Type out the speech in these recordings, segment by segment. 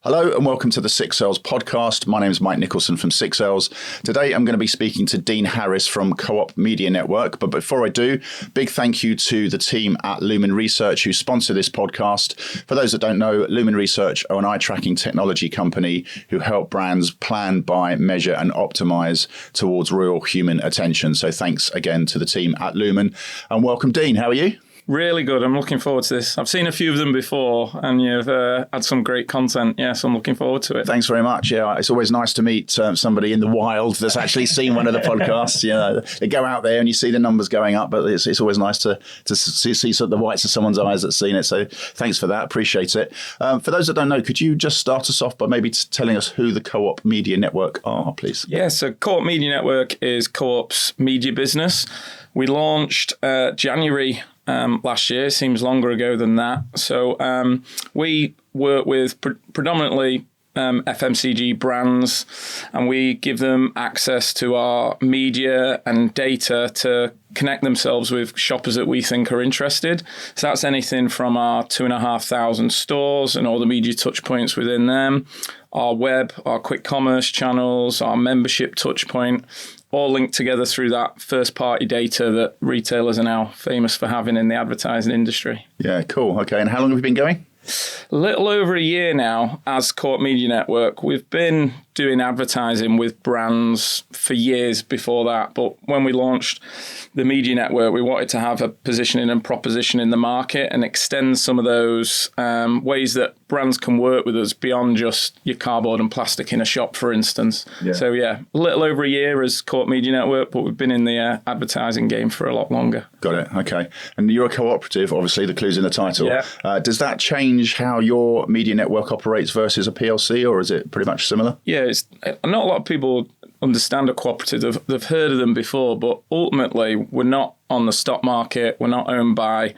Hello and welcome to the Six Sales podcast. My name is Mike Nicholson from Six Sales. Today I'm going to be speaking to Dean Harris from Co-op Media Network. But before I do, big thank you to the team at Lumen Research who sponsor this podcast. For those that don't know, Lumen Research are an eye tracking technology company who help brands plan, buy, measure and optimize towards real human attention. So thanks again to the team at Lumen and welcome Dean. How are you? Really good. I'm looking forward to this. I've seen a few of them before and you've had some great content. Yes, I'm looking forward to it. Thanks very much. Yeah, it's always nice to meet somebody in the wild that's actually seen one of the podcasts. You know, they go out there and you see the numbers going up, but it's always nice to see the whites of someone's eyes that's seen it. So thanks for that. Appreciate it. For those that don't know, could you just start us off by maybe telling us who the Co-op Media Network are, please? Yeah, so Co-op Media Network is Co-op's media business. We launched January last year. Seems longer ago than that. So we work with predominantly FMCG brands, and we give them access to our media and data to connect themselves with shoppers that we think are interested. So that's anything from our 2,500 stores and all the media touch points within them, our web, our quick commerce channels, our membership touch point, all linked together through that first-party data that retailers are now famous for having in the advertising industry. Yeah, cool. Okay, and how long have you been going? A little over a year now as Co-op Media Network. We've been doing advertising with brands for years before that. But when we launched the media network, we wanted to have a positioning and proposition in the market and extend some of those ways that brands can work with us beyond just your cardboard and plastic in a shop, for instance. Yeah. So yeah, a little over a year as Co-op Media Network, but we've been in the advertising game for a lot longer. Got it. Okay. And you're a cooperative, obviously, the clue's in the title. Yeah. Does that change how your media network operates versus a PLC, or is it pretty much similar? Yeah, not a lot of people understand a cooperative. They've heard of them before, but ultimately we're not on the stock market. We're not owned by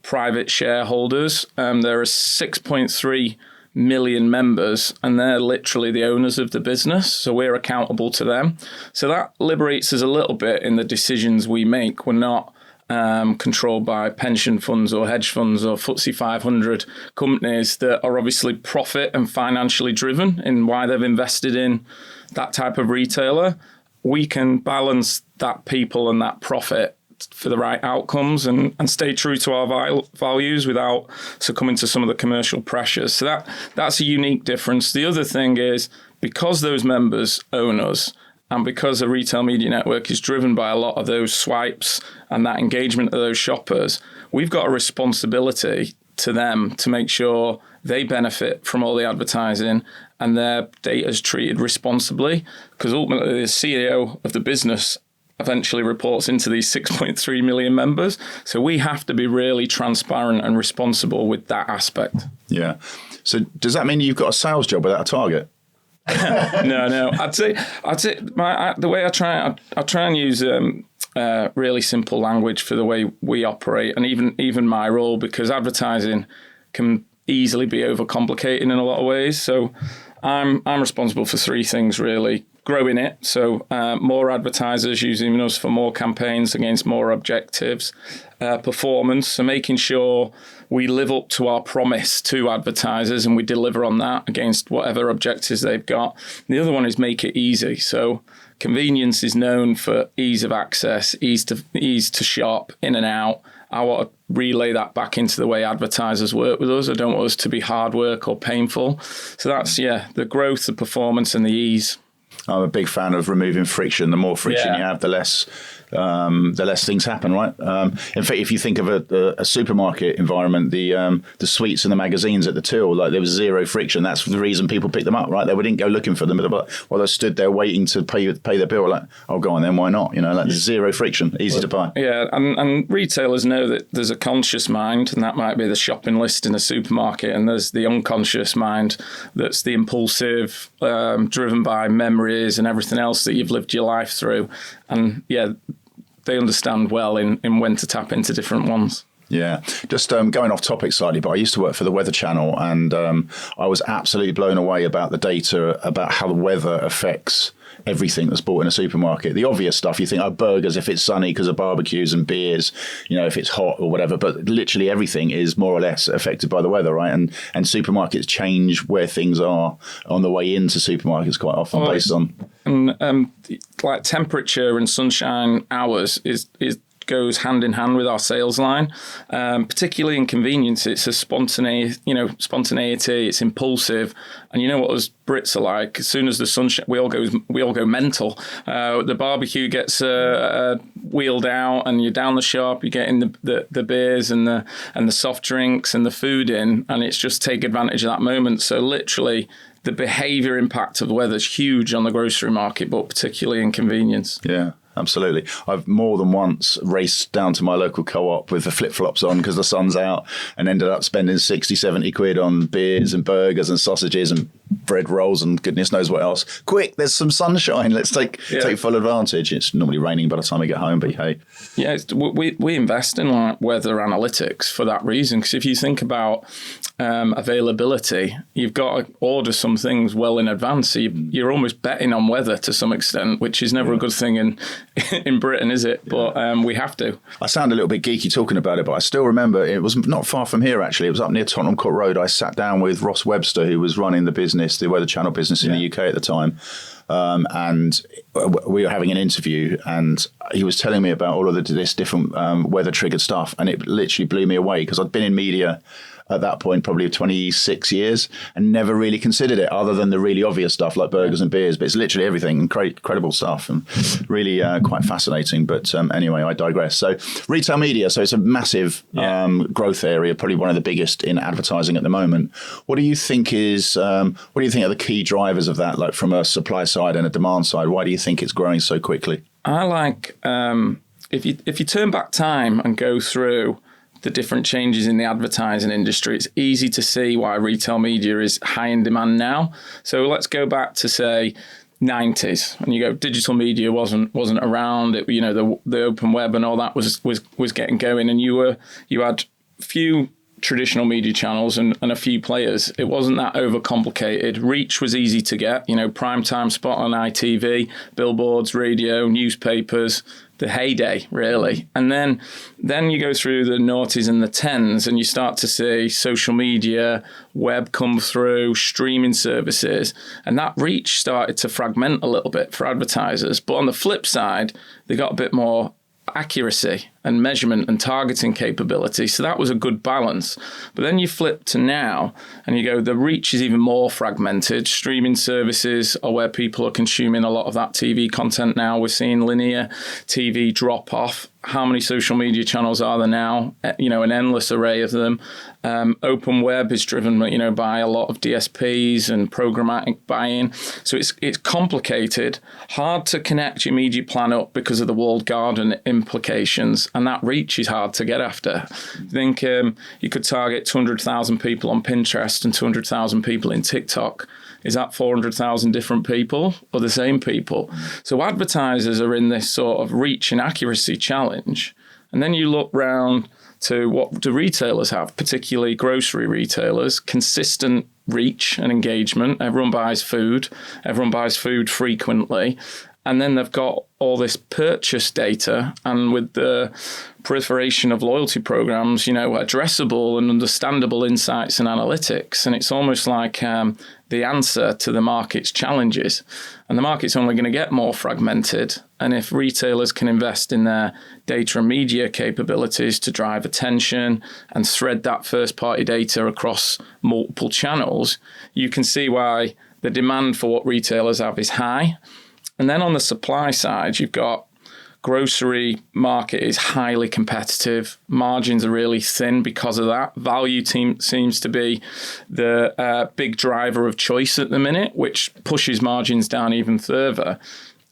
private shareholders. There are 6.3 million members and they're literally the owners of the business. So we're accountable to them. So that liberates us a little bit in the decisions we make. We're not controlled by pension funds or hedge funds or FTSE 500 companies that are obviously profit and financially driven in why they've invested in that type of retailer. We can balance that people and that profit for the right outcomes and stay true to our values without succumbing to some of the commercial pressures. So that's a unique difference. The other thing is because those members own us, and because a retail media network is driven by a lot of those swipes and that engagement of those shoppers, we've got a responsibility to them to make sure they benefit from all the advertising and their data is treated responsibly, because ultimately the CEO of the business eventually reports into these 6.3 million members. So we have to be really transparent and responsible with that aspect. Yeah. So does that mean you've got a sales job without a target? No. I'd say the way I try and use really simple language for the way we operate, and even my role, because advertising can easily be overcomplicated in a lot of ways. So I'm responsible for three things really: growing it, so more advertisers using us for more campaigns against more objectives, performance, so making sure we live up to our promise to advertisers and we deliver on that against whatever objectives they've got. The other one is make it easy. So convenience is known for ease of access, ease to shop, in and out. I want to relay that back into the way advertisers work with us. I don't want us to be hard work or painful. So that's, the growth, the performance and the ease. I'm a big fan of removing friction. The more friction you have, the less things happen, right? In fact, if you think of a supermarket environment, the sweets and the magazines at the till, like there was zero friction. That's the reason people picked them up, right? They didn't go looking for them, but while they stood there waiting to pay their bill, like, oh, go on then, why not? You know, like there's zero friction, easy to buy. Yeah, and retailers know that there's a conscious mind, and that might be the shopping list in a supermarket, and there's the unconscious mind that's the impulsive, driven by memories and everything else that you've lived your life through. And they understand well in when to tap into different ones. Yeah, just going off topic slightly, but I used to work for the Weather Channel, and I was absolutely blown away about the data about how the weather affects everything that's bought in a supermarket. The obvious stuff, you think, burgers if it's sunny because of barbecues, and beers, if it's hot or whatever. But literally everything is more or less affected by the weather, right? And supermarkets change where things are on the way into supermarkets quite often based on. And like temperature and sunshine hours goes hand in hand with our sales line, particularly in convenience. It's a spontaneity, it's impulsive. And you know what us Brits are like. As soon as the sun we all go mental. The barbecue gets wheeled out, and you're down the shop, you're getting the beers and the soft drinks and the food in, and it's just take advantage of that moment. So literally the behaviour impact of the weather is huge on the grocery market, but particularly in convenience. Yeah. Absolutely. I've more than once raced down to my local co-op with the flip-flops on because the sun's out, and ended up spending 60, 70 quid on beers and burgers and sausages and bread rolls and goodness knows what else. Quick, there's some sunshine. Let's take full advantage. It's normally raining by the time we get home, but hey. Yeah, we invest in like weather analytics for that reason, because if you think about availability, you've got to order some things well in advance. So you're almost betting on weather to some extent, which is never a good thing in Britain, is it? But we have to. I sound a little bit geeky talking about it, but I still remember it was not far from here, actually. It was up near Tottenham Court Road. I sat down with Ross Webster, who was running the business, the Weather Channel business in the UK at the time. And we were having an interview, and he was telling me about all of this different weather triggered stuff. And it literally blew me away, because I'd been in media at that point probably 26 years and never really considered it, other than the really obvious stuff like burgers and beers. But it's literally everything, incredible stuff, and really quite fascinating. But anyway, I digress. So retail media, so it's a massive growth area, probably one of the biggest in advertising at the moment. What do you think are the key drivers of that, like from a supply side and a demand side? Why do you think it's growing so quickly? I like if you turn back time and go through the different changes in the advertising industry, it's easy to see why retail media is high in demand now. So let's go back to, say, 90s, and you go, digital media wasn't around. It, the open web and all that was getting going, and you had few traditional media channels and a few players. It wasn't that overcomplicated. Reach was easy to get, primetime spot on ITV, billboards, radio, newspapers, the heyday, really. And then you go through the noughties and the tens, and you start to see social media, web come through, streaming services, and that reach started to fragment a little bit for advertisers. But on the flip side, they got a bit more accuracy and measurement and targeting capability. So that was a good balance. But then you flip to now and you go, the reach is even more fragmented. Streaming services are where people are consuming a lot of that TV content now. We're seeing linear TV drop off. How many social media channels are there now? An endless array of them. Open web is driven, by a lot of DSPs and programmatic buying. So it's complicated, hard to connect your media plan up because of the walled garden implications, and that reach is hard to get after. I think you could target 200,000 people on Pinterest and 200,000 people in TikTok. Is that 400,000 different people or the same people? So advertisers are in this sort of reach and accuracy challenge. And then you look round to what do retailers have, particularly grocery retailers, consistent reach and engagement. Everyone buys food frequently. And then they've got all this purchase data, and with the proliferation of loyalty programs, addressable and understandable insights and analytics. And it's almost like the answer to the market's challenges. And the market's only going to get more fragmented. And if retailers can invest in their data and media capabilities to drive attention and thread that first-party data across multiple channels, you can see why the demand for what retailers have is high. And then on the supply side, you've got grocery market is highly competitive. Margins are really thin because of that. Value seems to be the big driver of choice at the minute, which pushes margins down even further.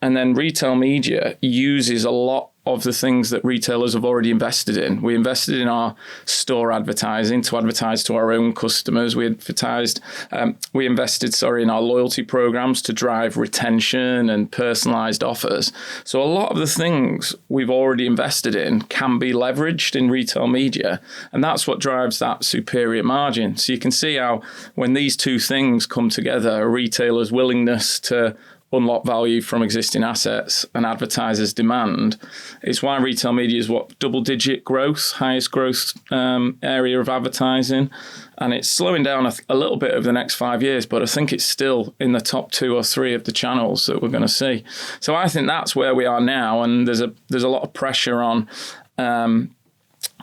And then retail media uses a lot of the things that retailers have already invested in. We invested in our store advertising to advertise to our own customers. We invested in our loyalty programs to drive retention and personalized offers. So a lot of the things we've already invested in can be leveraged in retail media, and that's what drives that superior margin. So you can see how when these two things come together, a retailer's willingness to unlock value from existing assets and advertisers' demand. It's why retail media is double-digit growth, highest growth area of advertising. And it's slowing down a little bit over the next 5 years, but I think it's still in the top 2 or 3 of the channels that we're going to see. So I think that's where we are now, and there's a lot of pressure on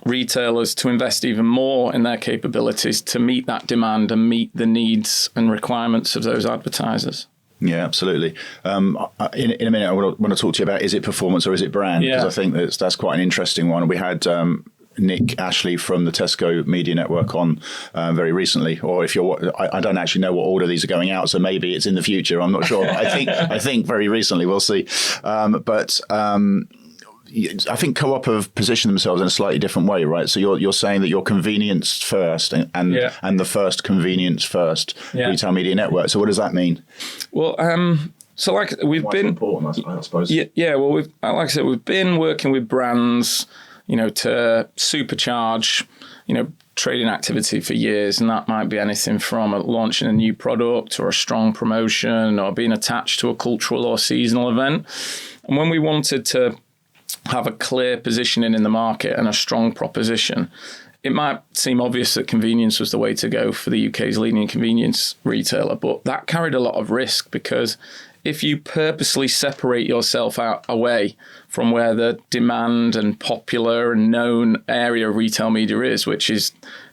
retailers to invest even more in their capabilities to meet that demand and meet the needs and requirements of those advertisers. Yeah, absolutely. In a minute, I want to talk to you about, is it performance or is it brand? Because I think that's quite an interesting one. We had Nick Ashley from the Tesco Media Network on very recently, or if I don't actually know what order these are going out, so maybe it's in the future. I'm not sure. But I think very recently. We'll see. I think Co-op have positioned themselves in a slightly different way, right? So you're saying that you're convenience first and the first convenience first retail media network. So what does that mean? Well, so like we've been important, I suppose. Yeah. Well, like I said, we've been working with brands, to supercharge, trading activity for years, and that might be anything from launching a new product or a strong promotion or being attached to a cultural or seasonal event. And when we wanted to have a clear positioning in the market and a strong proposition, it might seem obvious that convenience was the way to go for the UK's leading convenience retailer, but that carried a lot of risk, because if you purposely separate yourself away from where the demand and popular and known area of retail media is, which is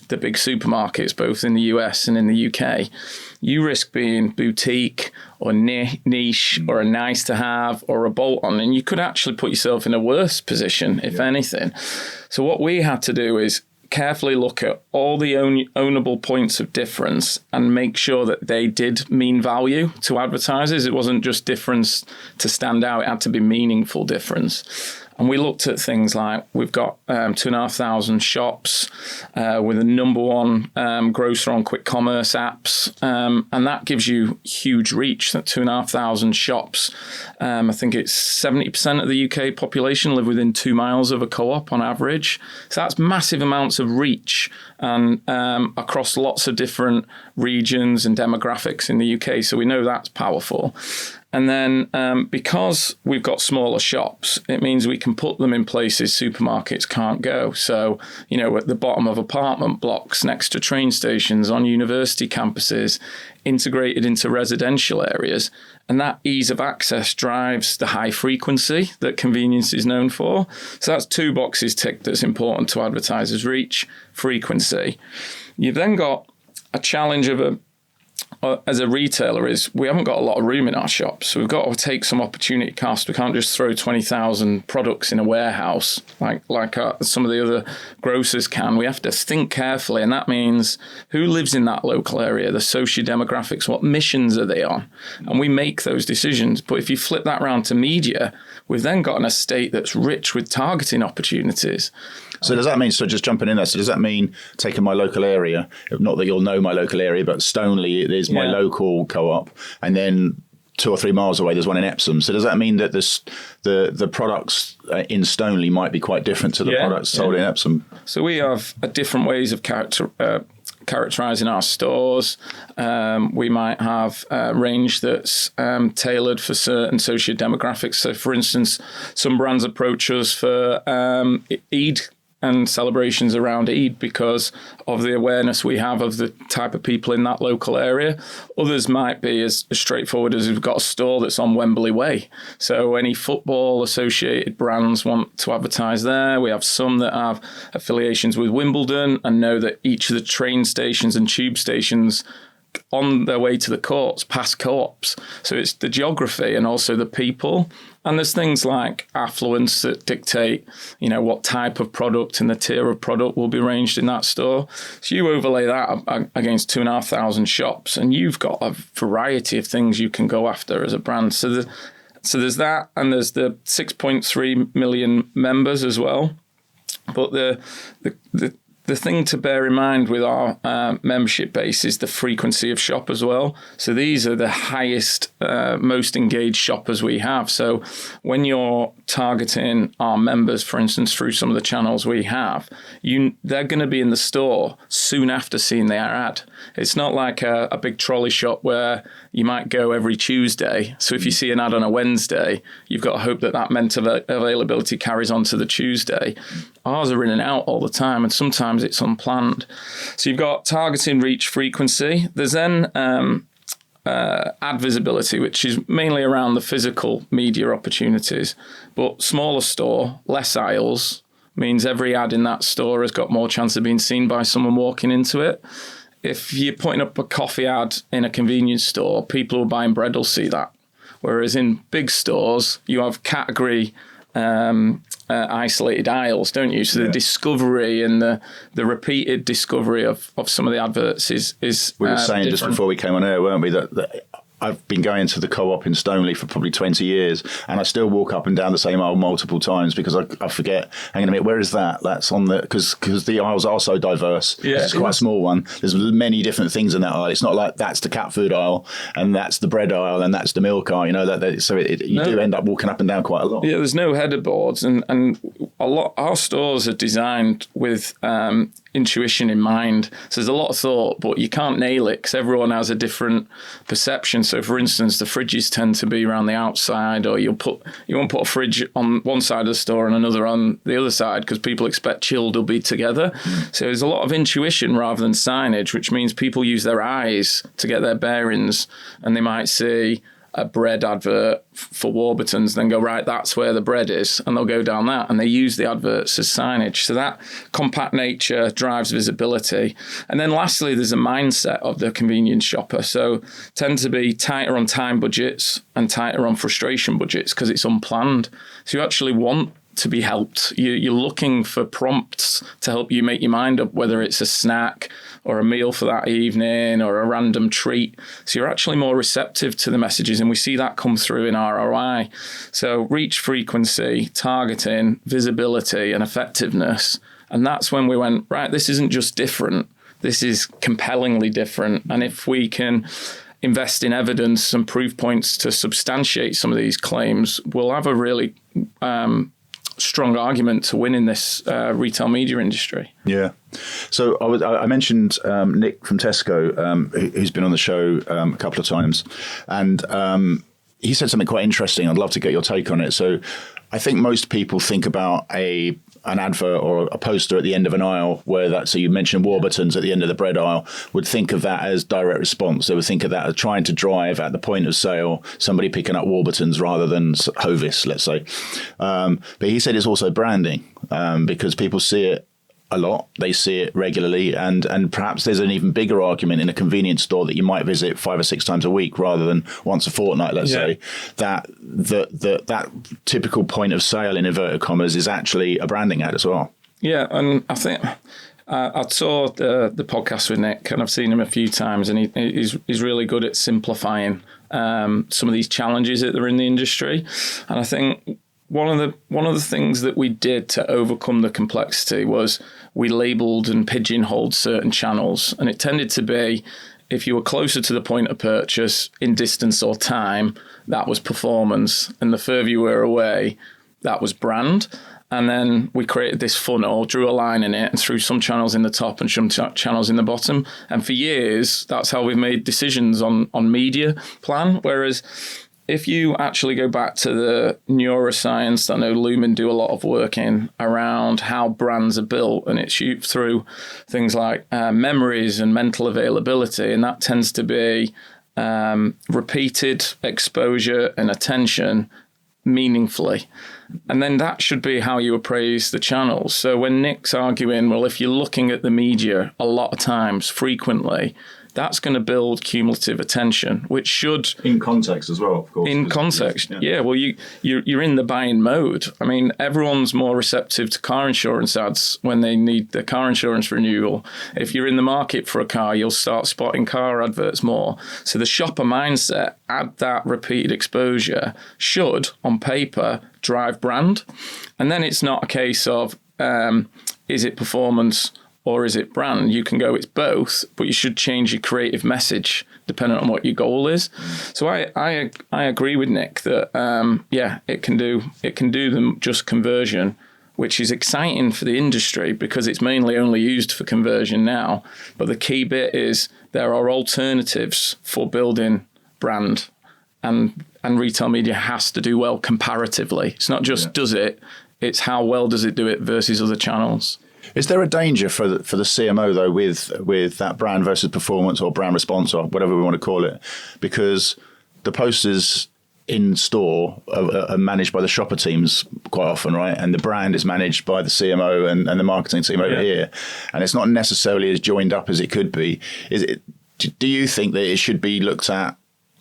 the big supermarkets, both in the US and in the UK, you risk being boutique or niche or a nice to have or a bolt on, and you could actually put yourself in a worse position, if anything. So what we had to do is carefully look at all the ownable points of difference and make sure that they did mean value to advertisers. It wasn't just difference to stand out, it had to be meaningful difference. And we looked at things like we've got 2,500 shops. We're the number one grocer on quick commerce apps. And that gives you huge reach, that 2,500 shops. I think it's 70% of the UK population live within 2 miles of a Co-op on average. So that's massive amounts of reach and across lots of different regions and demographics in the UK. So we know that's powerful. And then because we've got smaller shops, it means we can put them in places supermarkets can't go. So, at the bottom of apartment blocks, next to train stations, on university campuses, integrated into residential areas. And that ease of access drives the high frequency that convenience is known for. So that's 2 boxes ticked that's important to advertisers: reach, frequency. You've then got a challenge of as a retailer is we haven't got a lot of room in our shops. So we've got to take some opportunity cost. We can't just throw 20,000 products in a warehouse like some of the other grocers can. We have to think carefully, and that means who lives in that local area, the socio-demographics, what missions are they on? And we make those decisions. But if you flip that around to media, we've then got an estate that's rich with targeting opportunities. So does that mean, so just jumping in there, so does that mean taking my local area, not that you'll know my local area, but Stoneleigh is my local Co-op, and then 2 or 3 miles away there's one in Epsom. So does that mean that the products in Stoneleigh might be quite different to the products sold in Epsom? So we have different ways of characterizing our stores. We might have a range that's tailored for certain socio-demographics. So for instance, some brands approach us for Eid and celebrations around Eid because of the awareness we have of the type of people in that local area. Others might be as straightforward as we've got a store that's on Wembley Way. So any football associated brands want to advertise there. We have some that have affiliations with Wimbledon and know that each of the train stations and tube stations on their way to the courts pass Co-ops. So it's the geography and also the people. And there's things like affluence that dictate, what type of product and the tier of product will be arranged in that store. So you overlay that against 2,500 shops and you've got a variety of things you can go after as a brand. So So there's that, and there's the 6.3 million members as well. But the thing to bear in mind with our membership base is the frequency of shop as well. So these are the highest, most engaged shoppers we have. So when you're targeting our members, for instance, through some of the channels we have, they're going to be in the store soon after seeing their ad. It's not like a big trolley shop where you might go every Tuesday. So if you see an ad on a Wednesday, you've got to hope that mental availability carries on to the Tuesday. Ours are in and out all the time, and sometimes it's unplanned. So you've got targeting, reach, frequency. There's then ad visibility, which is mainly around the physical media opportunities. But smaller store, less aisles, means every ad in that store has got more chance of being seen by someone walking into it. If you're putting up a coffee ad in a convenience store, people who are buying bread will see that. Whereas in big stores, you have category isolated aisles, don't you? So the discovery and the repeated discovery of some of the adverts is we were saying different. Just before we came on air, weren't we, that I've been going to the Co-op in Stoneleigh for probably 20 years, and I still walk up and down the same aisle multiple times because I forget, hang on a minute, where is that? That's on the, because the aisles are so diverse. Yeah, it's quite a small one. There's many different things in that aisle. It's not like that's the cat food aisle and that's the bread aisle and that's the milk aisle, you know, you do end up walking up and down quite a lot. Yeah, there's no header boards, and a lot, our stores are designed with intuition in mind. So there's a lot of thought, but you can't nail it because everyone has a different perception. So for instance, the fridges tend to be around the outside, or you won't put a fridge on one side of the store and another on the other side because people expect chilled will be together. So there's a lot of intuition rather than signage, which means people use their eyes to get their bearings, and they might see a bread advert for Warburton's, then go, right, that's where the bread is, and they'll go down that, and they use the adverts as signage. So that compact nature drives visibility. And then lastly, there's a mindset of the convenience shopper. So tend to be tighter on time budgets and tighter on frustration budgets because it's unplanned. So you actually want to be helped. You're looking for prompts to help you make your mind up, whether it's a snack or a meal for that evening or a random treat. So you're actually more receptive to the messages, and we see that come through in ROI. So reach, frequency, targeting, visibility, and effectiveness. And that's when we went, right, this isn't just different. This is compellingly different. And if we can invest in evidence and proof points to substantiate some of these claims, we'll have a really strong argument to win in this retail media industry. Yeah. So I mentioned Nick from Tesco, who's been on the show a couple of times, and he said something quite interesting. I'd love to get your take on it. So I think most people think about an advert or a poster at the end of an aisle so you mentioned Warburton's at the end of the bread aisle, would think of that as direct response. They would think of that as trying to drive at the point of sale, somebody picking up Warburton's rather than Hovis, let's say. But he said it's also branding because people see it a lot, they see it regularly, and perhaps there's an even bigger argument in a convenience store that you might visit 5 or 6 times a week rather than once a fortnight, let's say, that that typical point of sale in inverted commas is actually a branding ad as well. Yeah, and I think I saw the podcast with Nick, and I've seen him a few times, and he's really good at simplifying some of these challenges that are in the industry. And I think one of the things that we did to overcome the complexity was we labelled and pigeonholed certain channels, and it tended to be if you were closer to the point of purchase in distance or time, that was performance, and the further you were away, that was brand. And then we created this funnel, drew a line in it, and threw some channels in the top and some channels in the bottom. And for years, that's how we've made decisions on media plan. Whereas if you actually go back to the neuroscience, I know Lumen do a lot of work in around how brands are built, and it's through things like memories and mental availability, and that tends to be repeated exposure and attention meaningfully. And then that should be how you appraise the channels. So when Nick's arguing, well, if you're looking at the media a lot of times, frequently, that's going to build cumulative attention, which should... In context as well, of course. In context, yeah. Well, you're in the buying mode. I mean, everyone's more receptive to car insurance ads when they need their car insurance renewal. If you're in the market for a car, you'll start spotting car adverts more. So the shopper mindset, add that repeated exposure, should, on paper, drive brand. And then it's not a case of, is it performance or is it brand? You can go, it's both, but you should change your creative message depending on what your goal is. So I agree with Nick that it can do them just conversion, which is exciting for the industry because it's mainly only used for conversion now. But the key bit is there are alternatives for building brand, and retail media has to do well comparatively. It's not just does it, it's how well does it do it versus other channels. Is there a danger for the CMO, though, with that brand versus performance or brand response or whatever we want to call it? Because the posters in store are managed by the shopper teams quite often, right? And the brand is managed by the CMO and the marketing team over here. And it's not necessarily as joined up as it could be. Do you think that it should be looked at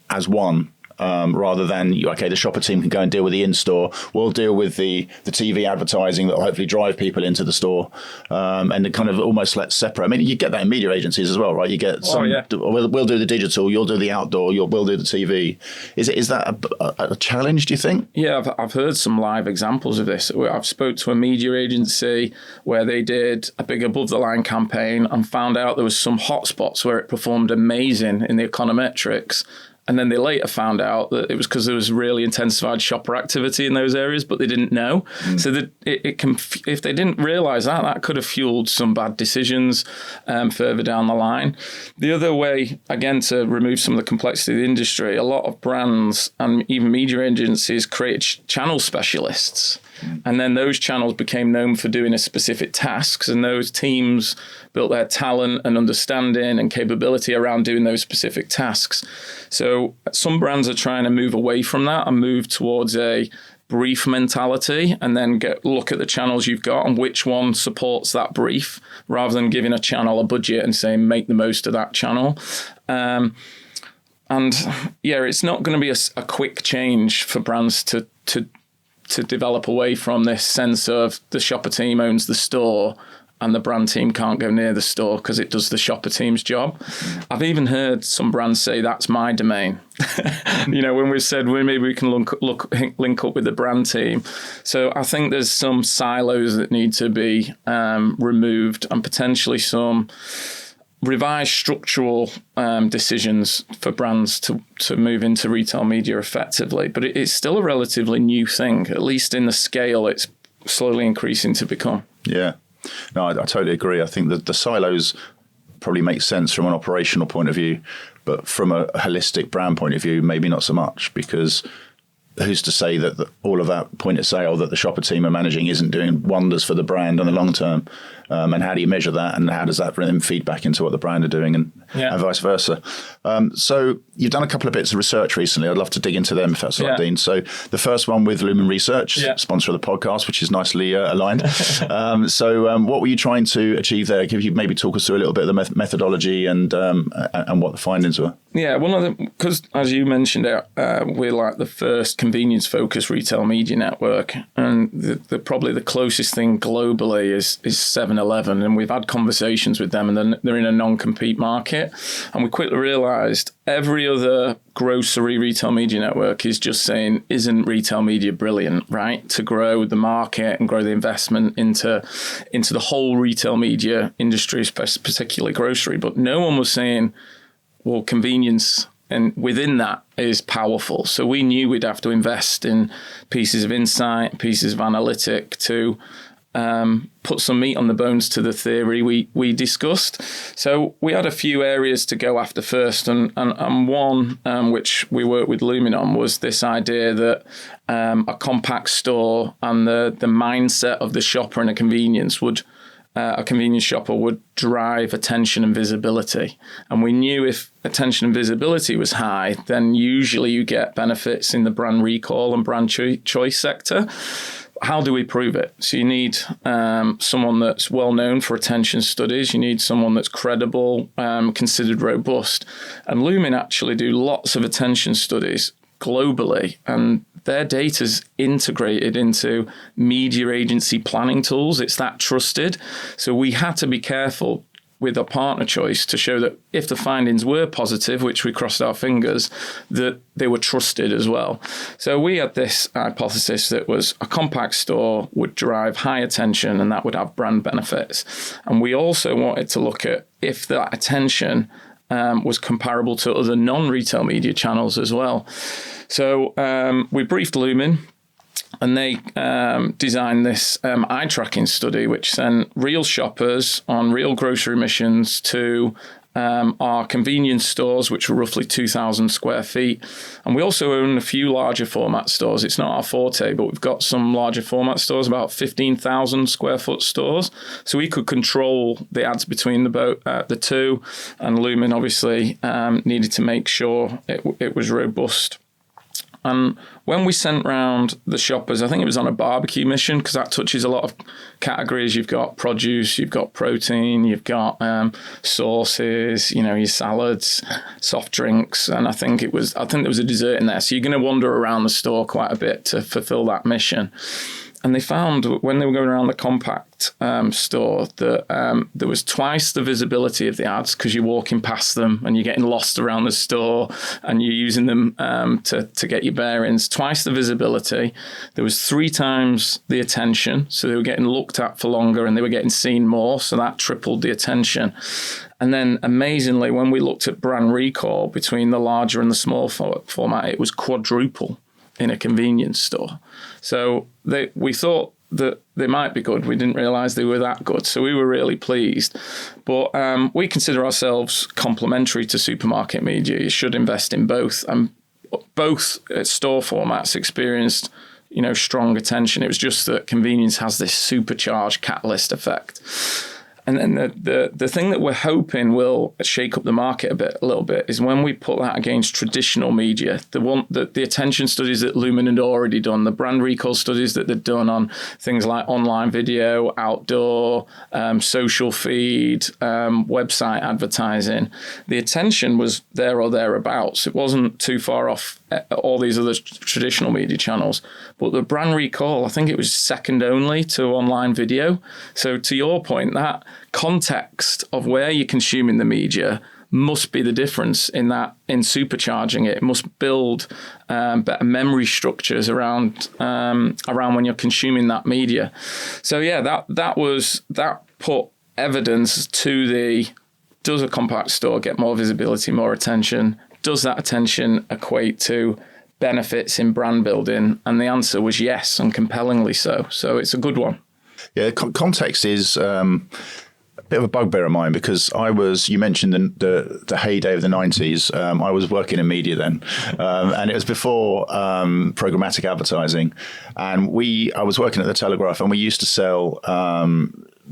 as one? Rather than, the shopper team can go and deal with the in-store. We'll deal with the TV advertising that will hopefully drive people into the store, and kind of almost let's separate. I mean, you get that in media agencies as well, right? You get we'll do the digital, you'll do the outdoor, we'll do the TV. Is that a challenge, do you think? Yeah, I've heard some live examples of this. I've spoke to a media agency where they did a big above-the-line campaign and found out there was some hotspots where it performed amazing in the econometrics. And then they later found out that it was because there was really intensified shopper activity in those areas, but they didn't know. So that it can, if they didn't realise that could have fueled some bad decisions further down the line. The other way, again, to remove some of the complexity of the industry, a lot of brands and even media agencies created channel specialists. And then those channels became known for doing a specific tasks, and those teams built their talent and understanding and capability around doing those specific tasks. So some brands are trying to move away from that and move towards a brief mentality, and then look at the channels you've got and which one supports that brief, rather than giving a channel a budget and saying make the most of that channel. It's not going to be a quick change for brands to develop away from this sense of the shopper team owns the store and the brand team can't go near the store because it does the shopper team's job. I've even heard some brands say that's my domain. When we've said maybe we can link up with the brand team. So I think there's some silos that need to be removed, and potentially some revised structural decisions for brands to move into retail media effectively. But it's still a relatively new thing, at least in the scale it's slowly increasing to become. Yeah. No, I totally agree. I think that the silos probably make sense from an operational point of view, but from a holistic brand point of view, maybe not so much, because who's to say that all of that point of sale that the shopper team are managing isn't doing wonders for the brand on the long term? And how do you measure that? And how does that then feed back into what the brand are doing and vice versa? So you've done a couple of bits of research recently. I'd love to dig into them if that's all right, Dean. So the first one with Lumen Research, sponsor of the podcast, which is nicely aligned. So what were you trying to achieve there? Can you maybe talk us through a little bit of the methodology and what the findings were? Yeah, because as you mentioned, we're like the first convenience-focused retail media network, and probably the closest thing globally is 7-Eleven, and we've had conversations with them, and they're in a non-compete market, and we quickly realised every other grocery retail media network is just saying, isn't retail media brilliant, right? To grow the market and grow the investment into the whole retail media industry, particularly grocery, but no one was saying, well, convenience and within that is powerful. So we knew we'd have to invest in pieces of insight, pieces of analytic to put some meat on the bones to the theory we discussed. So we had a few areas to go after first, and one which we worked with Lumen on was this idea that a compact store and the mindset of the shopper and a convenience shopper would drive attention and visibility. And we knew if attention and visibility was high, then usually you get benefits in the brand recall and brand choice sector. How do we prove it? So you need someone that's well known for attention studies. You need someone that's credible, considered robust. And Lumen actually do lots of attention studies globally, and their data's integrated into media agency planning tools. It's that trusted. So we had to be careful with a partner choice to show that if the findings were positive, which we crossed our fingers, that they were trusted as well. So we had this hypothesis that was a compact store would drive high attention and that would have brand benefits. And we also wanted to look at if that attention was comparable to other non-retail media channels as well. So we briefed Lumen, and they designed this eye tracking study, which sent real shoppers on real grocery missions to our convenience stores, which were roughly 2,000 square feet. And we also own a few larger format stores. It's not our forte, but we've got some larger format stores, about 15,000 square foot stores. So we could control the ads between the two. And Lumen obviously needed to make sure it was robust. And when we sent round the shoppers, I think it was on a barbecue mission, because that touches a lot of categories. You've got produce, you've got protein, you've got sauces, your salads, soft drinks, and I think there was a dessert in there. So you're going to wander around the store quite a bit to fulfill that mission. And they found when they were going around the compact store that there was twice the visibility of the ads, because you're walking past them and you're getting lost around the store and you're using them to get your bearings. Twice the visibility. There was 3 times the attention. So they were getting looked at for longer and they were getting seen more. So that tripled the attention. And then amazingly, when we looked at brand recall between the larger and the small format, it was quadruple in a convenience store. So we thought that they might be good. We didn't realise they were that good. So we were really pleased. But we consider ourselves complementary to supermarket media. You should invest in both. And both store formats experienced strong attention. It was just that convenience has this supercharged catalyst effect. And then the thing that we're hoping will shake up the market a little bit is when we put that against traditional media, the attention studies that Lumen had already done, the brand recall studies that they'd done on things like online video, outdoor, social feed, website advertising. The attention was there or thereabouts. It wasn't too far off all these other traditional media channels. But the brand recall, I think it was second only to online video. So to your point, that context of where you're consuming the media must be the difference in supercharging it. It must build better memory structures around when you're consuming that media. So yeah, that put evidence to does a compact store get more visibility, more attention? Does that attention equate to benefits in brand building? And the answer was yes, and compellingly so. So it's a good one. Yeah, context is a bit of a bugbear of mine, because you mentioned the heyday of the 90s. I was working in media then, and it was before programmatic advertising. And I was working at the Telegraph, and we used to sell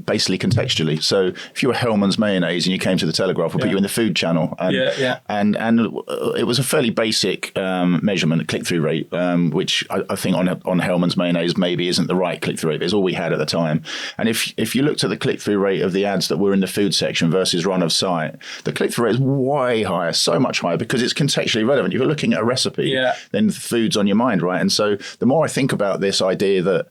basically contextually. So if you were Hellman's mayonnaise and you came to the Telegraph, we'll put you in the food channel. And it was a fairly basic measurement, click-through rate, which I think on Hellman's mayonnaise maybe isn't the right click-through rate. It's all we had at the time. And if you looked at the click-through rate of the ads that were in the food section versus run of sight, the click-through rate is way higher, so much higher, because it's contextually relevant. If you're looking at a recipe, then food's on your mind, right? And so the more I think about this idea that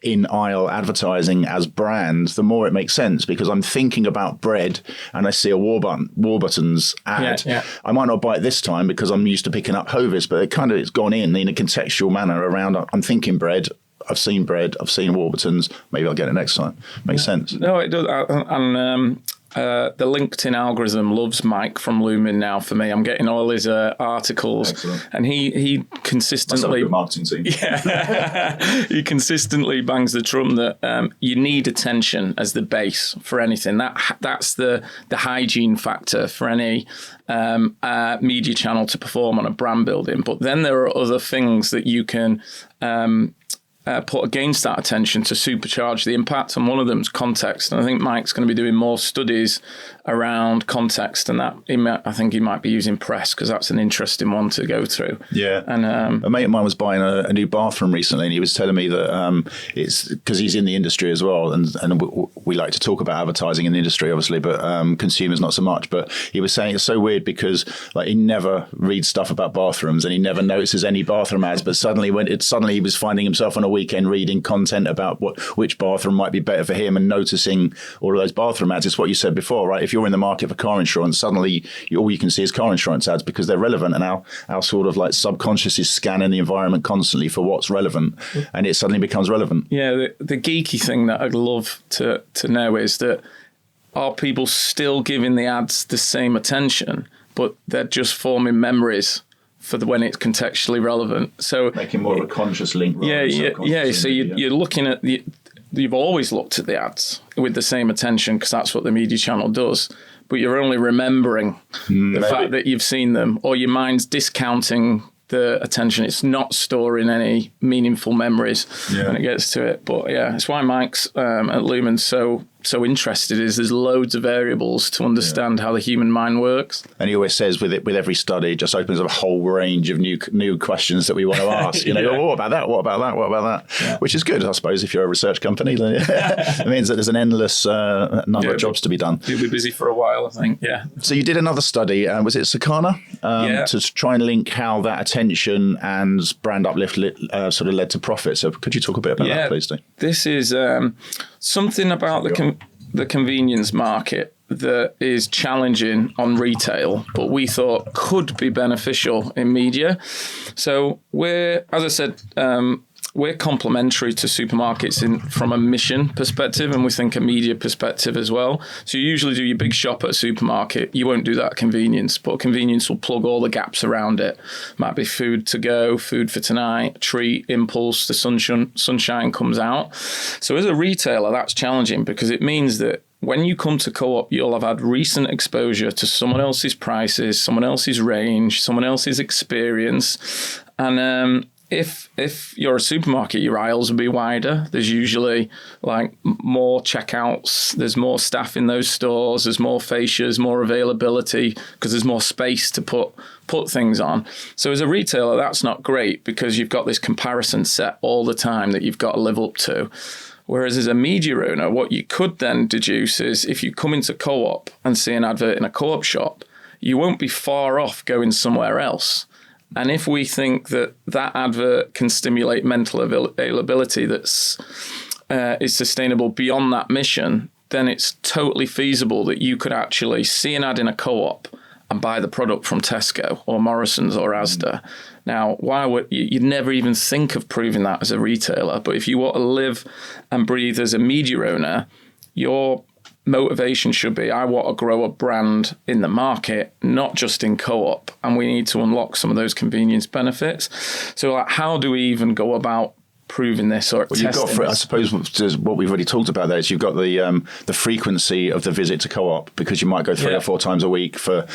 in-aisle advertising as brands, the more it makes sense, because I'm thinking about bread and I see a Warburton's ad. I might not buy it this time because I'm used to picking up Hovis, but it's gone in a contextual manner around, I'm thinking bread, I've seen Warburton's, maybe I'll get it next time. Makes sense. No, it does. And the LinkedIn algorithm loves Mike from Lumen now for me. I'm getting all his articles. Excellent. And he consistently... Good marketing team. Yeah. He consistently bangs the drum that you need attention as the base for anything. That's the hygiene factor for any media channel to perform on a brand building. But then there are other things that you can put against that attention to supercharge the impact. And one of them is context. And I think Mike's going to be doing more studies around context, and that I think he might be using press, because that's an interesting one to go through. Yeah. And a mate of mine was buying a new bathroom recently, and he was telling me that it's because he's in the industry as well, and we like to talk about advertising in the industry, obviously, but consumers not so much. But he was saying it's so weird because like he never reads stuff about bathrooms, and he never notices any bathroom ads. But suddenly he was finding himself on a weekend reading content about which bathroom might be better for him, and noticing all of those bathroom ads. It's what you said before, right? If you're in the market for car insurance, suddenly all you can see is car insurance ads because they're relevant, and our sort of like subconscious is scanning the environment constantly for what's relevant, and it suddenly becomes relevant. Yeah, the geeky thing that I'd love to know is that, are people still giving the ads the same attention, but they're just forming memories for when it's contextually relevant? So making more of a conscious link. Yeah. So you're looking at you've always looked at the ads with the same attention because that's what the media channel does, but you're only remembering the fact that you've seen them, or your mind's discounting the attention. It's not storing any meaningful memories when it gets to it. But yeah, it's why Mike's at Lumen so interested, is there's loads of variables to understand how the human mind works. And he always says with every study, it just opens up a whole range of new questions that we want to ask. What about that? What about that? What about that? Yeah. Which is good, I suppose, if you're a research company. Then it means that there's an endless number of jobs to be done. You'll be busy for a while, I think. Yeah. So you did another study, was it Sakana? To try and link how that attention and brand uplift sort of led to profit. So could you talk a bit about that, please, Steve? This is something about the convenience market that is challenging on retail, but we thought could be beneficial in media. So as I said, we're complementary to supermarkets from a mission perspective, and we think a media perspective as well. So you usually do your big shop at a supermarket. You won't do that at convenience, but convenience will plug all the gaps around it. Might be food to go, food for tonight, treat, impulse, the sunshine comes out. So as a retailer, that's challenging because it means that when you come to Co-op, you'll have had recent exposure to someone else's prices, someone else's range, someone else's experience. And if you're a supermarket, your aisles will be wider. There's usually like more checkouts. There's more staff in those stores. There's more fascias, more availability because there's more space to put things on. So as a retailer, that's not great because you've got this comparison set all the time that you've got to live up to. Whereas as a media owner, what you could then deduce is if you come into Co-op and see an advert in a Co-op shop, you won't be far off going somewhere else. And if we think that advert can stimulate mental availability that's is sustainable beyond that mission, then it's totally feasible that you could actually see an ad in a Co-op and buy the product from Tesco or Morrison's or Asda. Now, why would you'd never even think of proving that as a retailer? But if you want to live and breathe as a media owner, your motivation should be, I want to grow a brand in the market, not just in Co-op, and we need to unlock some of those convenience benefits. So like, how do we even go about proving this or testing this? I suppose what we've already talked about there is you've got the frequency of the visit to Co-op, because you might go 3 or 4 times a week for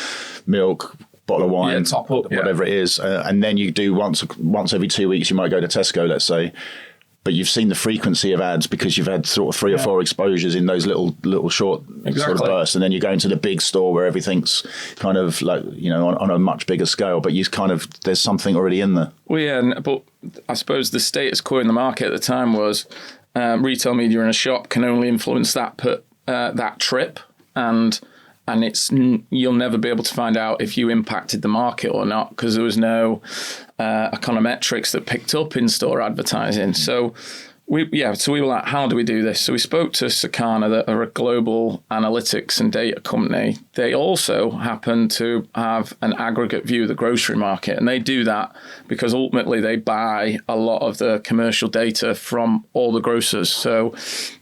milk, bottle of wine, top up, whatever it is, and then you do once every 2 weeks you might go to Tesco, let's say. But you've seen the frequency of ads because you've had sort of 3 or 4 exposures in those little short sort of bursts, and then you go into the big store where everything's kind of like, on a much bigger scale. But there's something already in there. Well, yeah, but I suppose the status quo in the market at the time was retail media in a shop can only influence that trip, and you'll never be able to find out if you impacted the market or not because there was no econometrics that picked up in-store advertising. So we were like, how do we do this? So we spoke to Sakana, that are a global analytics and data company. They also happen to have an aggregate view of the grocery market, and they do that because ultimately they buy a lot of the commercial data from all the grocers. So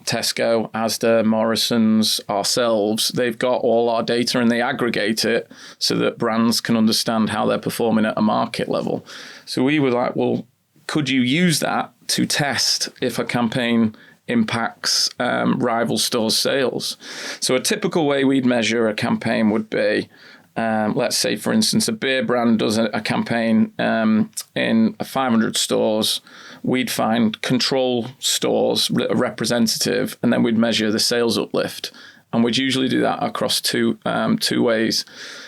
Tesco, Asda, Morrison's, ourselves, they've got all our data and they aggregate it so that brands can understand how they're performing at a market level. So we were like, well, could you use that to test if a campaign impacts rival stores' sales? So a typical way we'd measure a campaign would be let's say, for instance, a beer brand does a campaign in 500 stores. We'd find control stores representative, and then we'd measure the sales uplift. And we'd usually do that across two ways.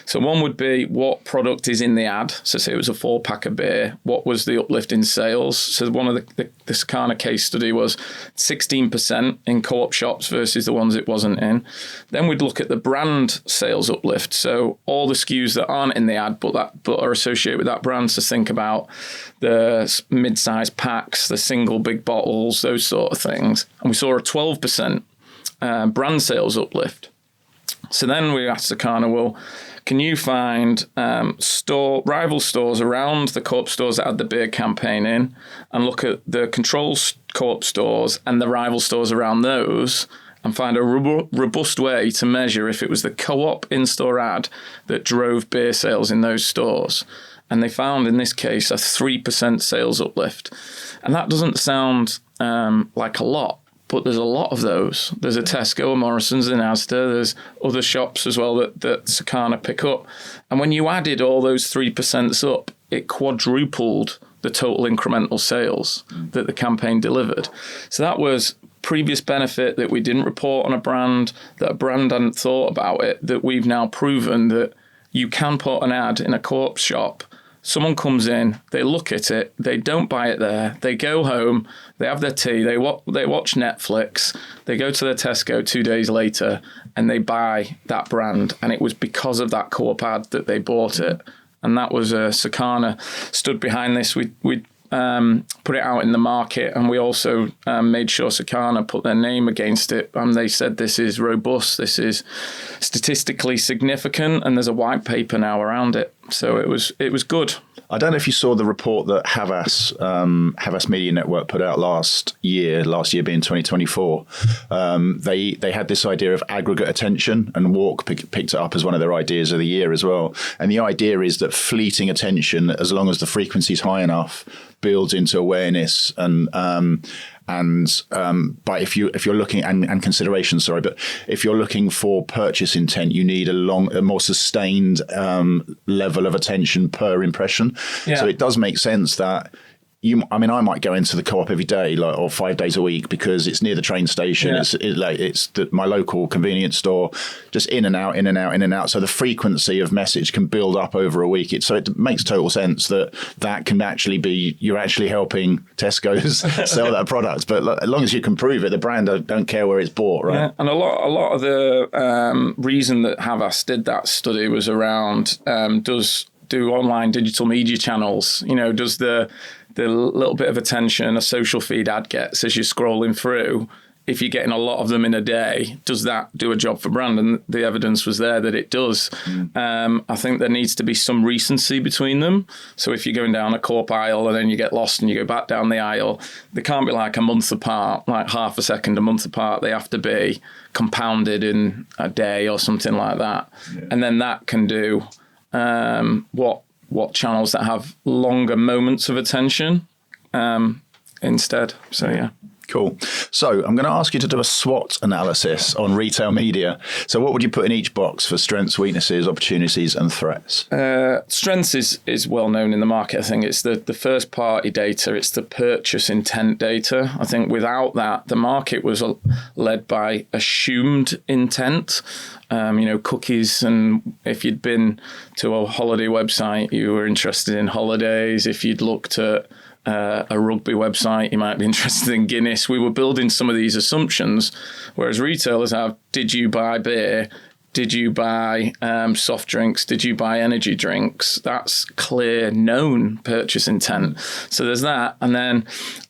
So one would be what product is in the ad. So say it was a 4-pack of beer. What was the uplift in sales? So one of the Sakana case study was 16% in co-op shops versus the ones it wasn't in. Then we'd look at the brand sales uplift. So all the SKUs that aren't in the ad but are associated with that brand. So think about the mid-sized packs, the single big bottles, those sort of things. And we saw a 12% brand sales uplift. So then we asked Sakana, well, can you find rival stores around the co-op stores that had the beer campaign in, and look at the control co-op stores and the rival stores around those, and find a robust way to measure if it was the co-op in-store ad that drove beer sales in those stores. And they found in this case a 3% sales uplift. And that doesn't sound like a lot, but there's a lot of those. There's a Tesco, a Morrison's, an Asda. There's other shops as well that Sakana pick up. And when you added all those 3% up, it quadrupled the total incremental sales that the campaign delivered. So that was previous benefit that we didn't report on a brand, that a brand hadn't thought about it, that we've now proven that you can put an ad in a co-op shop. Someone comes in, they look at it, they don't buy it there, they go home, they have their tea, they watch Netflix, they go to their Tesco 2 days later and they buy that brand. And it was because of that co-op ad that they bought it. And that was Sakana stood behind this. We put it out in the market, and we also made sure Sakana put their name against it. And they said this is robust, this is statistically significant, and there's a white paper now around it. So it was good. I don't know if you saw the report that Havas Media Network put out last year being 2024. They had this idea of aggregate attention, and Walk picked it up as one of their ideas of the year as well. And the idea is that fleeting attention, as long as the frequency is high enough, builds into awareness but if you're looking and consideration, but if you're looking for purchase intent, you need a more sustained level of attention per impression. Yeah. So it does make sense that I might go into the co-op every day, or 5 days a week, because it's near the train station. Yeah. It's my local convenience store, just in and out, in and out, in and out. So the frequency of message can build up over a week. So it makes total sense that can actually be, you're actually helping Tesco's sell that product. But as long as you can prove it, the brand don't care where it's bought, right? Yeah. And a lot of the reason that Havas did that study was around do online digital media channels, does the little bit of attention a social feed ad gets as you're scrolling through, if you're getting a lot of them in a day, does that do a job for brand? And the evidence was there that it does. I think there needs to be some recency between them. So if you're going down a co-op aisle and then you get lost and you go back down the aisle, they can't be like a month apart, like half a second, a month apart. They have to be compounded in a day or something like that. Yeah. And then that can do what channels that have longer moments of attention instead. So, yeah. Cool. So I'm going to ask you to do a SWOT analysis on retail media. So what would you put in each box for strengths, weaknesses, opportunities and threats? Strengths is well known in the market. I think it's the first party data. It's the purchase intent data. I think without that, the market was led by assumed intent. Cookies, and if you'd been to a holiday website, you were interested in holidays. If you'd looked at a rugby website, you might be interested in Guinness. We were building some of these assumptions, whereas retailers have, did you buy beer? Did you buy soft drinks? Did you buy energy drinks? That's clear, known purchase intent. So there's that. And then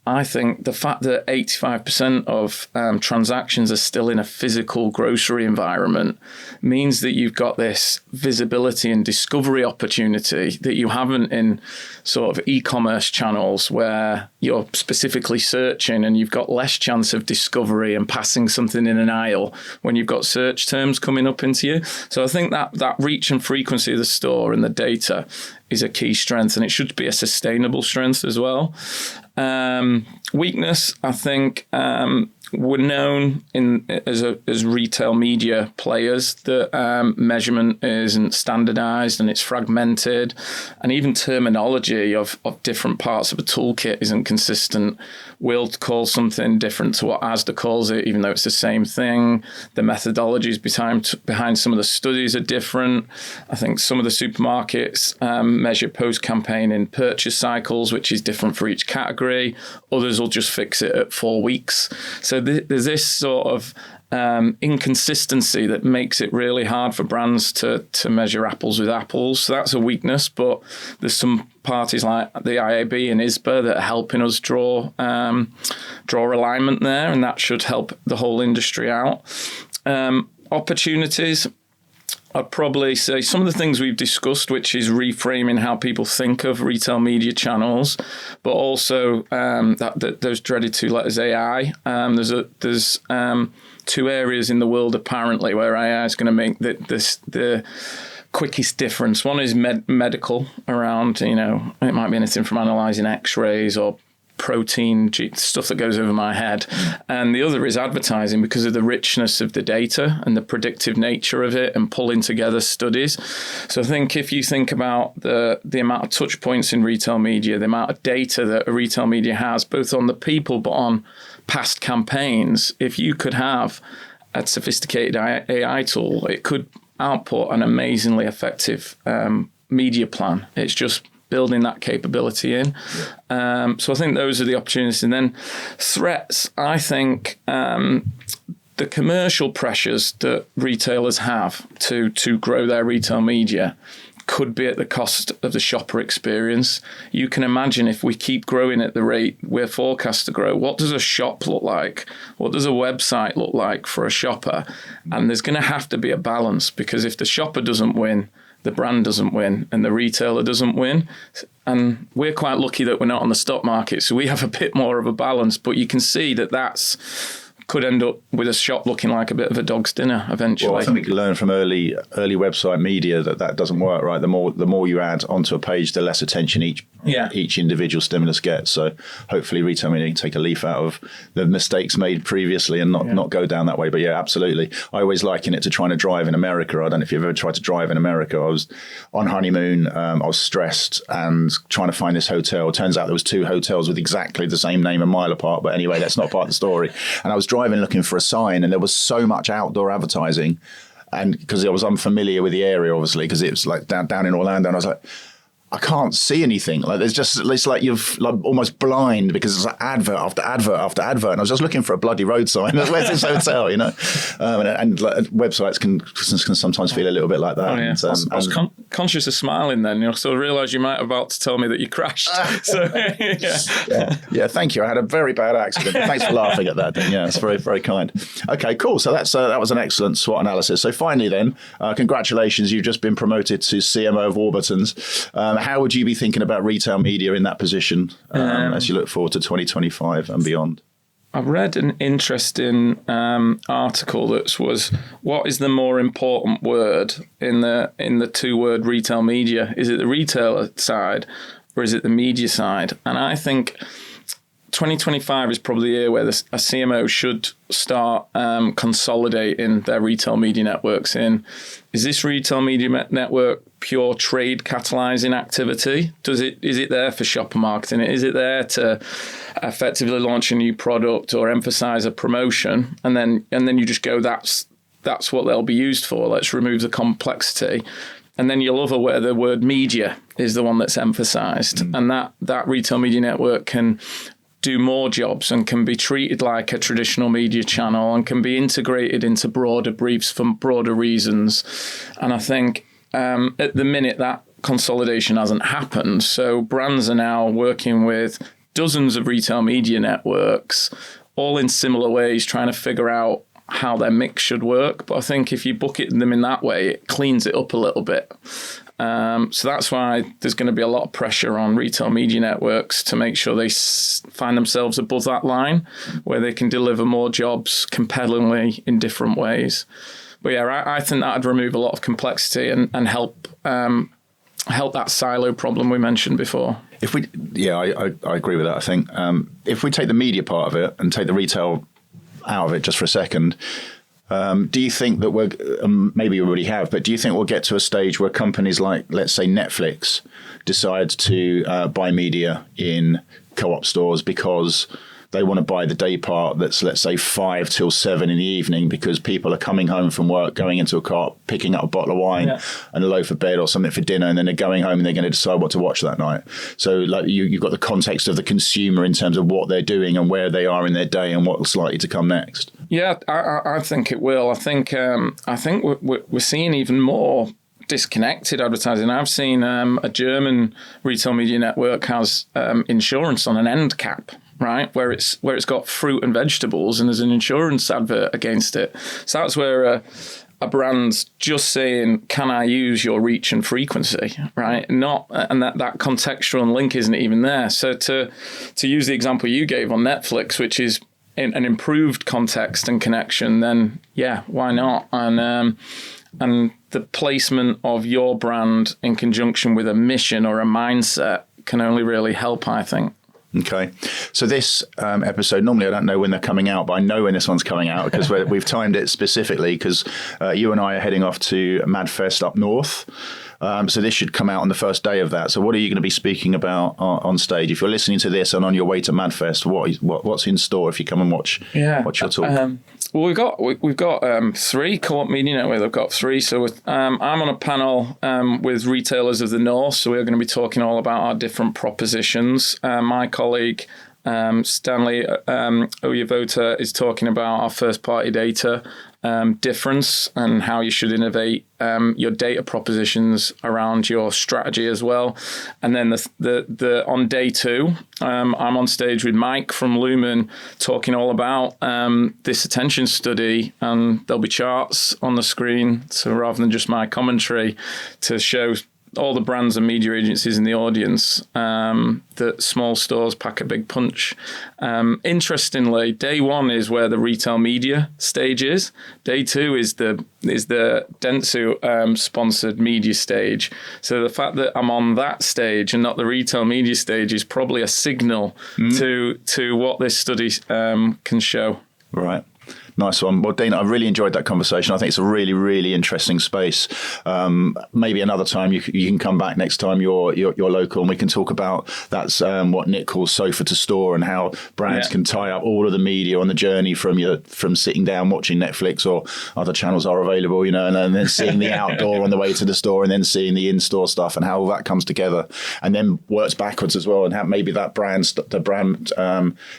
I think the fact that 85% of transactions are still in a physical grocery environment means that you've got this visibility and discovery opportunity that you haven't in sort of e-commerce channels where you're specifically searching and you've got less chance of discovery and passing something in an aisle when you've got search terms coming up into you. So I think that reach and frequency of the store and the data is a key strength, and it should be a sustainable strength as well. Weakness, I think we're known as retail media players that measurement isn't standardized and it's fragmented, and even terminology of different parts of a toolkit isn't consistent. We'll call something different to what ASDA calls it, even though it's the same thing. The methodologies behind some of the studies are different. I think some of the supermarkets measure post-campaign in purchase cycles, which is different for each category. Others will just fix it at 4 weeks. So there's this sort of inconsistency that makes it really hard for brands to measure apples with apples. So that's a weakness, but there's some parties like the IAB and ISBA that are helping us draw alignment there, and that should help the whole industry out. Opportunities, I'd probably say some of the things we've discussed, which is reframing how people think of retail media channels, but also those dreaded two letters AI. There's 2 areas in the world apparently where AI is going to make the quickest difference. One is medical around, it might be anything from analysing X-rays or protein stuff that goes over my head, and the other is advertising because of the richness of the data and the predictive nature of it and pulling together studies. So I think if you think about the amount of touch points in retail media, the amount of data that a retail media has, both on the people but on past campaigns, if you could have a sophisticated AI tool, it could output an amazingly effective media plan. It's just building that capability in. So I think those are the opportunities. And then threats, I think the commercial pressures that retailers have to grow their retail media could be at the cost of the shopper experience. You can imagine if we keep growing at the rate we're forecast to grow, what does a shop look like? What does a website look like for a shopper? And there's going to have to be a balance, because if the shopper doesn't win, the brand doesn't win and the retailer doesn't win. And we're quite lucky that we're not on the stock market, so we have a bit more of a balance. But you can see that could end up with a shop looking like a bit of a dog's dinner eventually. Well, I think we can learn from early website media that doesn't work, right? The more you add onto a page, the less attention each individual stimulus gets. So hopefully retail media can take a leaf out of the mistakes made previously and not go down that way. But yeah, absolutely. I always liken it to trying to drive in America. I don't know if you've ever tried to drive in America. I was on honeymoon. I was stressed and trying to find this hotel. It turns out there was 2 hotels with exactly the same name a mile apart. But anyway, that's not part of the story. And I was driving looking for a sign, and there was so much outdoor advertising, and because I was unfamiliar with the area, obviously, because it was like down in Orlando, and I was like, I can't see anything. Like it's like you're like almost blind, because it's like advert after advert after advert. And I was just looking for a bloody road sign. Where's this hotel? And like, websites can sometimes feel a little bit like that. Oh, yeah. And, I was conscious of smiling then. So I realised you might have about to tell me that you crashed. So yeah. Thank you. I had a very bad accident. Thanks for laughing at that. Then. Yeah, it's very, very kind. Okay, cool. So that was an excellent SWOT analysis. So finally, then, congratulations. You've just been promoted to CMO of Warburton's. How would you be thinking about retail media in that position as you look forward to 2025 and beyond? I read an interesting article that was, what is the more important word in the 2-word retail media? Is it the retailer side or is it the media side? And I think 2025 is probably the year where a CMO should start consolidating their retail media networks in. Is this retail media network pure trade catalyzing activity? Is it there for shopper marketing? Is it there to effectively launch a new product or emphasize a promotion? And then you just go, that's what they'll be used for. Let's remove the complexity. And then you'll other where the word media is the one that's emphasized. And that retail media network can do more jobs and can be treated like a traditional media channel and can be integrated into broader briefs for broader reasons. And I think at the minute that consolidation hasn't happened. So brands are now working with dozens of retail media networks, all in similar ways, trying to figure out how their mix should work. But I think if you bucket them in that way, it cleans it up a little bit. So that's why there's going to be a lot of pressure on retail media networks to make sure they find themselves above that line where they can deliver more jobs compellingly in different ways. But yeah, I think that'd remove a lot of complexity and help that silo problem we mentioned before. I agree with that. I think if we take the media part of it and take the retail out of it just for a second. Do you think that we're, maybe you already have, but do you think we'll get to a stage where companies like, let's say, Netflix decide to buy media in Co-op stores because they want to buy the day part that's, let's say, 5 till 7 in the evening because people are coming home from work, going into a Co-op, picking up a bottle of wine and a loaf of bread or something for dinner, and then they're going home and they're going to decide what to watch that night. So like you've got the context of the consumer in terms of what they're doing and where they are in their day and what's likely to come next. Yeah, I think it will. I think we're seeing even more disconnected advertising. I've seen a German retail media network has insurance on an end cap, right, where it's got fruit and vegetables, and there's an insurance advert against it. So that's where a brand's just saying, "Can I use your reach and frequency?" Right? Not, and that contextual and link isn't even there. So to use the example you gave on Netflix, which is in an improved context and connection, then yeah, why not? And the placement of your brand in conjunction with a mission or a mindset can only really help, I think. Okay. So this episode, normally I don't know when they're coming out, but I know when this one's coming out because we've timed it specifically because you and I are heading off to MadFest up north. So this should come out on the first day of that. So what are you going to be speaking about on stage? If you're listening to this and on your way to MadFest, what's in store if you come and watch your talk? Well, we've got 3 Co-op Media Network. We've got 3. So I'm on a panel with retailers of the North. So we're going to be talking all about our different propositions. My colleague Stanley Oyevota is talking about our first-party data difference and how you should innovate your data propositions around your strategy as well. And then the on day 2, I'm on stage with Mike from Lumen talking all about this attention study, and there'll be charts on the screen. So rather than just my commentary, to show all the brands and media agencies in the audience that small stores pack a big punch. Interestingly, day 1 is where the retail media stage is. Day 2 is the Dentsu sponsored media stage. So the fact that I'm on that stage and not the retail media stage is probably a signal to what this study can show. Right. Nice one. Well, Dean, I really enjoyed that conversation. I think it's a really, really interesting space. Maybe another time you can come back next time you're local, and we can talk about that's what Nick calls sofa to store and how brands can tie up all of the media on the journey from sitting down watching Netflix or other channels are available, and then seeing the outdoor on the way to the store and then seeing the in-store stuff and how all that comes together and then works backwards as well, and how maybe that the brand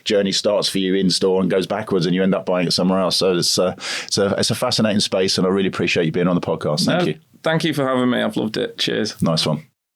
journey starts for you in store and goes backwards and you end up buying it somewhere else. So it's a fascinating space, and I really appreciate you being on the podcast. Thank you. Thank you for having me. I've loved it. Cheers. Nice one.